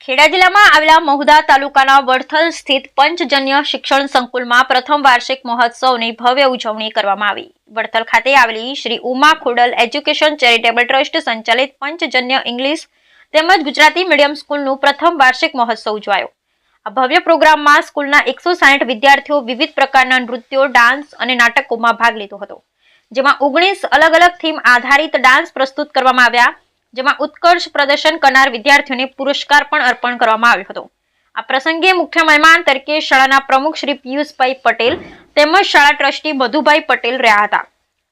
ખેડા જિલ્લામાં આવેલા મહુધા તાલુકાના વડથલ સ્થિત પંચજન્ય શિક્ષણ સંકુલમાં પ્રથમ વાર્ષિક મહોત્સવની ભવ્ય ઉજવણી કરવામાં આવી। વડથલ ખાતે આવેલી Shri Uma Khodal education charitable trust સંચાલિત પંચજન્ય ઇંગ્લિશ તેમજ ગુજરાતી મીડિયમ સ્કૂલનું પ્રથમ વાર્ષિક મહોત્સવ ઉજવાયો। આ ભવ્ય પ્રોગ્રામમાં સ્કૂલના 160 વિદ્યાર્થીઓ વિવિધ પ્રકારના નૃત્યો, ડાન્સ અને નાટકોમાં ભાગ લીધો હતો, જેમાં 19 અલગ અલગ થીમ આધારિત ડાન્સ પ્રસ્તુત કરવામાં આવ્યા, જેમાં ઉત્કર્ષ પ્રદર્શન કરનાર વિદ્યાર્થીઓને પુરસ્કાર પણ અર્પણ કરવામાં આવ્યો હતો। આ પ્રસંગે મુખ્ય મહેમાન તરીકે શાળાના પ્રમુખ શ્રી પિયુષભાઈ પટેલ તેમજ શાળા ટ્રસ્ટી મધુભાઈ પટેલ રહ્યા હતા,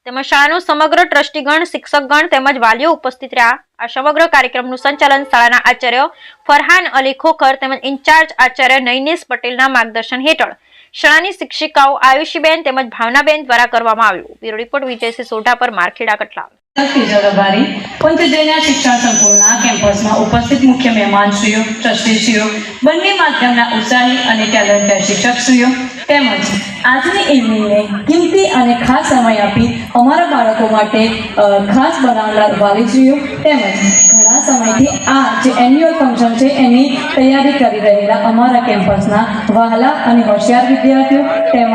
તેમજ શાળાનો સમગ્ર ટ્રસ્ટીગણ, શિક્ષકગણ તેમજ વાલીઓ ઉપસ્થિત રહ્યા। આ સમગ્ર કાર્યક્રમનું સંચાલન શાળાના આચાર્ય ફરહાન અલી ખોખર તેમજ ઇન્ચાર્જ આચાર્ય નૈનેશ પટેલના માર્ગદર્શન હેઠળ શાળાની શિક્ષિકાઓ આયુષીબેન તેમજ ભાવનાબેન દ્વારા કરવામાં આવ્યું। બ્યુરો રિપોર્ટ વિજયસિંહ સોઢા પર માર્કેડા કટલા। પંચજન્ય શિક્ષણ સંકુલના કેમ્પસમાં ઉપસ્થિત મુખ્ય મહેમાનશ્રીઓ, ટ્રસ્ટીશ્રીઓ, બંને માધ્યમના ઉત્સાહી અને ટેલેન્ટેડ શિક્ષકશ્રીઓ તેમજ આજની ઇવનિંગને કિંમતી અને ખાસ સમય આપી અમારા બાળકો માટે ખાસ બનાવનાર વાલીશ્રીઓ તેમજ ઘણા સમયથી આ જે એન્યુઅલ ફંક્શન છે એની તૈયારી કરી રહેલા અમારા કેમ્પસના વહાલા અને હોશિયાર વિદ્યાર્થીઓ તેમજ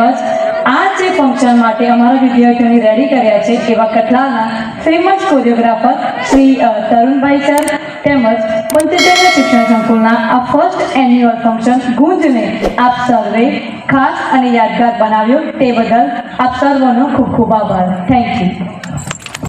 આ જે ફંક્શન માટે અમારા વિદ્યાર્થીઓને રેડી કર્યા છે એવા કટલાના ફેમસ કોરિયોગ્રાફર શ્રી તરુણભાઈ સર તેમજ પંચજન્ય શિક્ષણ સંકુલના આ ફર્સ્ટ એન્યુઅલ ફંક્શન ગુંજને આપ સર્વે ખાસ અને યાદગાર બનાવ્યો તે બદલ આપ સર્વનો ખૂબ ખૂબ આભાર। Thank you.